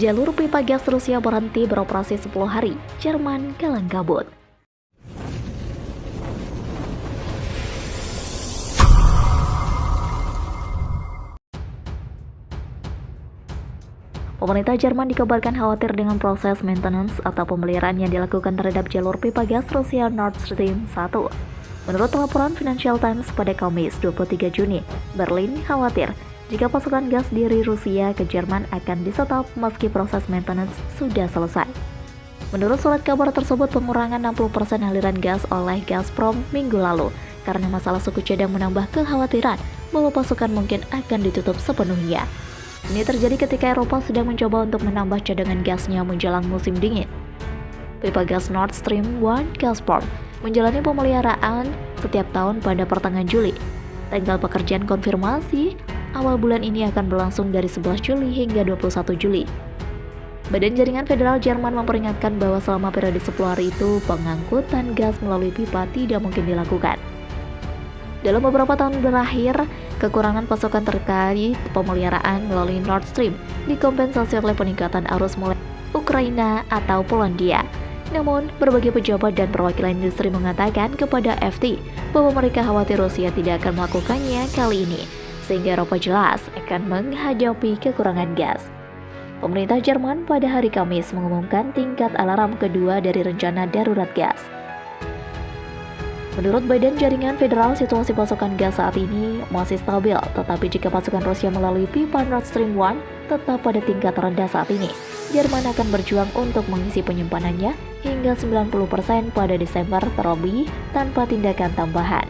Jalur pipa gas Rusia berhenti beroperasi 10 hari, Jerman kalang kabut. Pemerintah Jerman dikabarkan khawatir dengan proses maintenance atau pemeliharaan yang dilakukan terhadap jalur pipa gas Rusia Nord Stream 1. Menurut laporan Financial Times pada Kamis 23 Juni, Berlin khawatir jika pasokan gas dari Rusia ke Jerman akan di-stop meski proses maintenance sudah selesai. Menurut surat kabar tersebut, pengurangan 60% aliran gas oleh Gazprom minggu lalu karena masalah suku cadang menambah kekhawatiran bahwa pasokan mungkin akan ditutup sepenuhnya. Ini terjadi ketika Eropa sedang mencoba untuk menambah cadangan gasnya menjelang musim dingin. Pipa gas Nord Stream 1 Gazprom menjalani pemeliharaan setiap tahun pada pertengahan Juli. Tanggal pekerjaan konfirmasi awal bulan ini akan berlangsung dari 11 Juli hingga 21 Juli. Badan Jaringan Federal Jerman memperingatkan bahwa selama periode 10 hari itu, pengangkutan gas melalui pipa tidak mungkin dilakukan. Dalam beberapa tahun terakhir, kekurangan pasokan terkait pemeliharaan melalui Nord Stream dikompensasi oleh peningkatan arus mulai Ukraina atau Polandia. Namun, berbagai pejabat dan perwakilan industri mengatakan kepada FT bahwa mereka khawatir Rusia tidak akan melakukannya kali ini, sehingga Eropa jelas akan menghadapi kekurangan gas. Pemerintah Jerman pada hari Kamis mengumumkan tingkat alarm kedua dari rencana darurat gas. Menurut Badan Jaringan Federal, situasi pasokan gas saat ini masih stabil, tetapi jika pasokan Rusia melalui pipa Nord Stream 1 tetap pada tingkat rendah saat ini, Jerman akan berjuang untuk mengisi penyimpanannya hingga 90% pada Desember terlebih tanpa tindakan tambahan.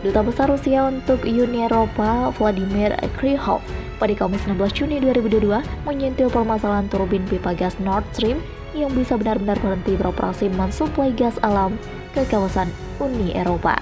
Duta Besar Rusia untuk Uni Eropa, Vladimir Kryhov, pada Kamis 16 Juni 2022 menyentuh permasalahan turbin pipa gas Nord Stream yang bisa benar-benar berhenti beroperasi mensuplai gas alam ke kawasan Uni Eropa.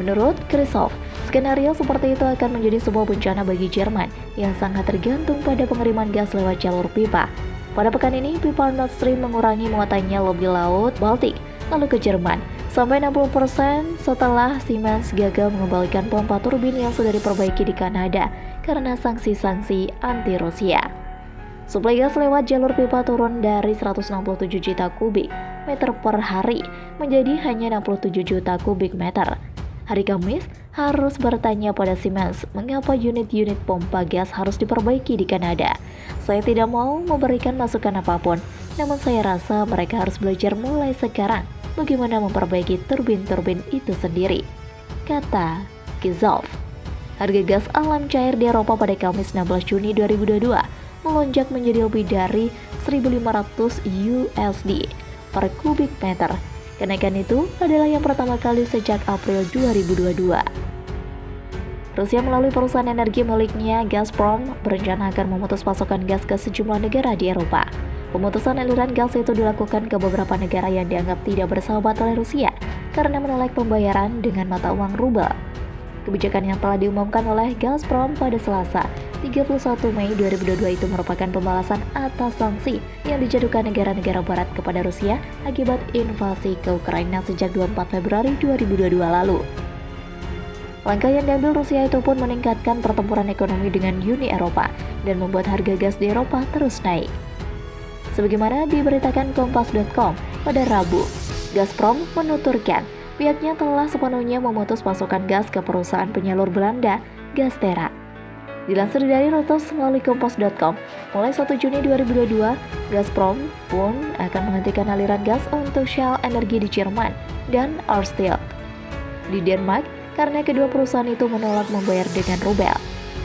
Menurut Kryhov, skenario seperti itu akan menjadi sebuah bencana bagi Jerman yang sangat tergantung pada pengiriman gas lewat jalur pipa. Pada pekan ini, pipa Nord Stream mengurangi muatannya lebih laut Baltik, lalu ke Jerman, sampai 60% setelah Siemens gagal mengembalikan pompa turbin yang sudah diperbaiki di Kanada karena sanksi-sanksi anti-Rusia. Suplai gas lewat jalur pipa turun dari 167 juta kubik meter per hari menjadi hanya 67 juta kubik meter. Hari Kamis harus bertanya pada Siemens mengapa unit-unit pompa gas harus diperbaiki di Kanada. Saya tidak mau memberikan masukan apapun, namun saya rasa mereka harus belajar mulai sekarang bagaimana memperbaiki turbin-turbin itu sendiri, kata Kryhov. Harga gas alam cair di Eropa pada Kamis 16 Juni 2022 melonjak menjadi lebih dari 1.500 USD per kubik meter. Kenaikan itu adalah yang pertama kali sejak April 2022. Rusia melalui perusahaan energi miliknya Gazprom berencana akan memutus pasokan gas ke sejumlah negara di Eropa. Pemutusan aliran gas itu dilakukan ke beberapa negara yang dianggap tidak bersahabat oleh Rusia karena menolak pembayaran dengan mata uang rubel. Kebijakan yang telah diumumkan oleh Gazprom pada Selasa, 31 Mei 2022 itu merupakan pembalasan atas sanksi yang dijatuhkan negara-negara barat kepada Rusia akibat invasi ke Ukraina sejak 24 Februari 2022 lalu. Langkah yang diambil Rusia itu pun meningkatkan pertempuran ekonomi dengan Uni Eropa dan membuat harga gas di Eropa terus naik. Sebagaimana diberitakan Kompas.com pada Rabu, Gazprom menuturkan pihaknya telah sepenuhnya memutus pasokan gas ke perusahaan penyalur Belanda, Gaztera. Dilansir dari Reuters melalui Kompas.com, mulai 1 Juni 2022, Gazprom pun akan menghentikan aliran gas untuk Shell Energi di Jerman dan Ørsted di Denmark karena kedua perusahaan itu menolak membayar dengan rubel.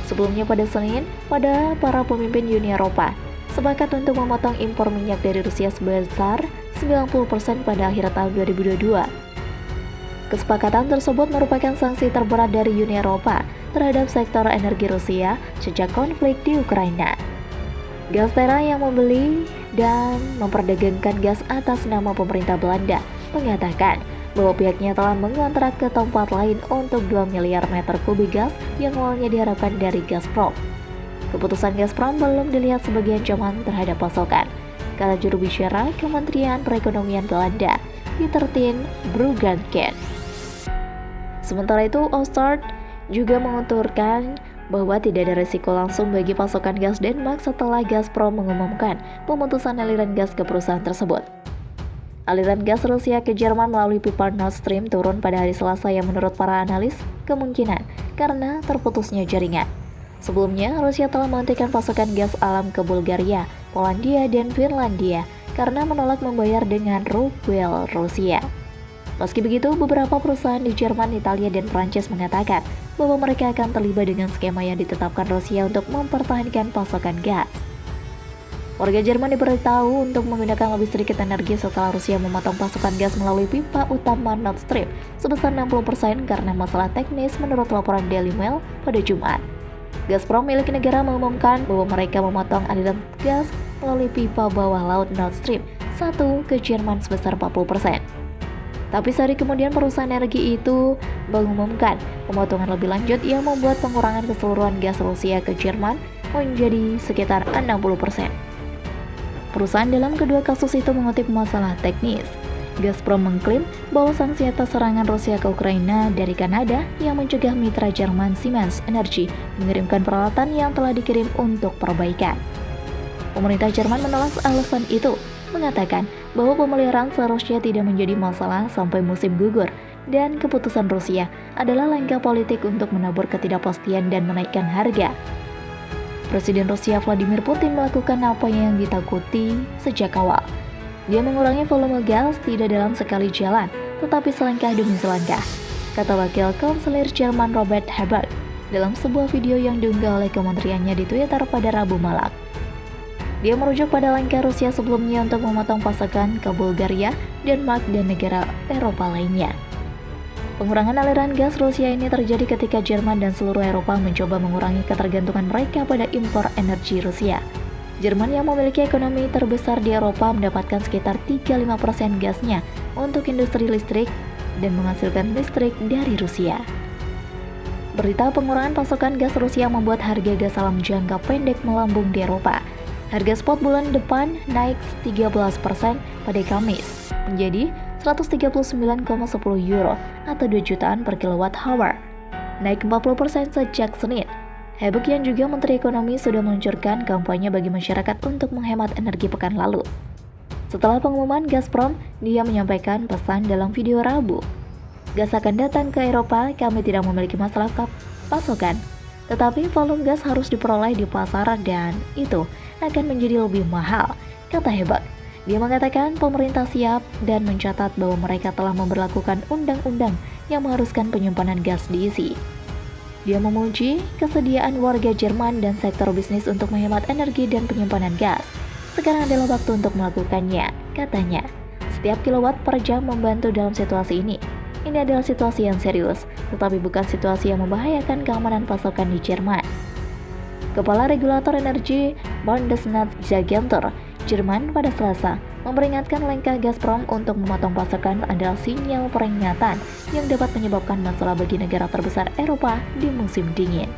Sebelumnya pada Senin, para pemimpin Uni Eropa sepakat untuk memotong impor minyak dari Rusia sebesar 90% pada akhir tahun 2022. Kesepakatan tersebut merupakan sanksi terberat dari Uni Eropa terhadap sektor energi Rusia sejak konflik di Ukraina. Gaztera yang membeli dan memperdagangkan gas atas nama pemerintah Belanda mengatakan bahwa pihaknya telah mengontrak ke tempat lain untuk 2 miliar meter kubik gas yang awalnya diharapkan dari Gazprom. Keputusan Gazprom belum dilihat sebagai ancaman terhadap pasokan, kata juru bicara Kementerian Perekonomian Belanda, Pieter Tin Bruggenken. Sementara itu, Ørsted juga menguturkan bahwa tidak ada risiko langsung bagi pasokan gas Denmark setelah Gazprom mengumumkan pemutusan aliran gas ke perusahaan tersebut. Aliran gas Rusia ke Jerman melalui pipa Nord Stream turun pada hari Selasa yang menurut para analis kemungkinan karena terputusnya jaringan. Sebelumnya, Rusia telah menghentikan pasokan gas alam ke Bulgaria, Polandia, dan Finlandia karena menolak membayar dengan rubel Rusia. Meski begitu, beberapa perusahaan di Jerman, Italia, dan Prancis mengatakan bahwa mereka akan terlibat dengan skema yang ditetapkan Rusia untuk mempertahankan pasokan gas. Warga Jerman diberitahu untuk menggunakan lebih sedikit energi setelah Rusia memotong pasokan gas melalui pipa utama Nord Stream sebesar 60% karena masalah teknis menurut laporan Daily Mail pada Jumat. Gazprom milik negara mengumumkan bahwa mereka memotong aliran gas melalui pipa bawah laut Nord Stream 1 ke Jerman sebesar 40%. Tapi sehari kemudian perusahaan energi itu mengumumkan pemotongan lebih lanjut yang membuat pengurangan keseluruhan gas Rusia ke Jerman menjadi sekitar 60%. Perusahaan dalam kedua kasus itu mengutip masalah teknis. Gazprom mengklaim bahwa sanksi atas serangan Rusia ke Ukraina dari Kanada yang mencegah mitra Jerman Siemens Energy mengirimkan peralatan yang telah dikirim untuk perbaikan. Pemerintah Jerman menolak alasan itu, mengatakan bahwa pemeliharaan seharusnya tidak menjadi masalah sampai musim gugur dan keputusan Rusia adalah langkah politik untuk menabur ketidakpastian dan menaikkan harga. Presiden Rusia Vladimir Putin melakukan apa yang ditakuti sejak awal. Dia mengurangi volume gas tidak dalam sekali jalan, tetapi selangkah demi selangkah, kata Wakil Kanselir Jerman Robert Habeck dalam sebuah video yang diunggah oleh kementeriannya di Twitter pada Rabu malam. Dia merujuk pada langkah Rusia sebelumnya untuk memotong pasokan ke Bulgaria, Denmark, dan negara Eropa lainnya. Pengurangan aliran gas Rusia ini terjadi ketika Jerman dan seluruh Eropa mencoba mengurangi ketergantungan mereka pada impor energi Rusia. Jerman yang memiliki ekonomi terbesar di Eropa mendapatkan sekitar 35% gasnya untuk industri listrik dan menghasilkan listrik dari Rusia. Berita pengurangan pasokan gas Rusia membuat harga gas alam jangka pendek melambung di Eropa. Harga spot bulan depan naik 13% pada Kamis menjadi 139,10 euro atau 2 jutaan per kilowatt hour, naik 40% sejak Senin. Habeck yang juga Menteri Ekonomi sudah meluncurkan kampanye bagi masyarakat untuk menghemat energi pekan lalu. Setelah pengumuman Gazprom, dia menyampaikan pesan dalam video Rabu. Gas akan datang ke Eropa, kami tidak memiliki masalah pasokan, tetapi volume gas harus diperoleh di pasar dan itu akan menjadi lebih mahal, kata Habeck. Dia mengatakan pemerintah siap dan mencatat bahwa mereka telah memberlakukan undang-undang yang mengharuskan penyimpanan gas diisi. Dia memuji kesediaan warga Jerman dan sektor bisnis untuk menghemat energi dan penyimpanan gas. Sekarang adalah waktu untuk melakukannya, katanya. Setiap kilowatt per jam membantu dalam situasi ini. Ini adalah situasi yang serius, tetapi bukan situasi yang membahayakan keamanan pasokan di Jerman. Kepala Regulator Energi Bundesnetzagentur Jerman pada Selasa memperingatkan langkah Gazprom untuk memotong pasokan adalah sinyal peringatan yang dapat menyebabkan masalah bagi negara terbesar Eropa di musim dingin.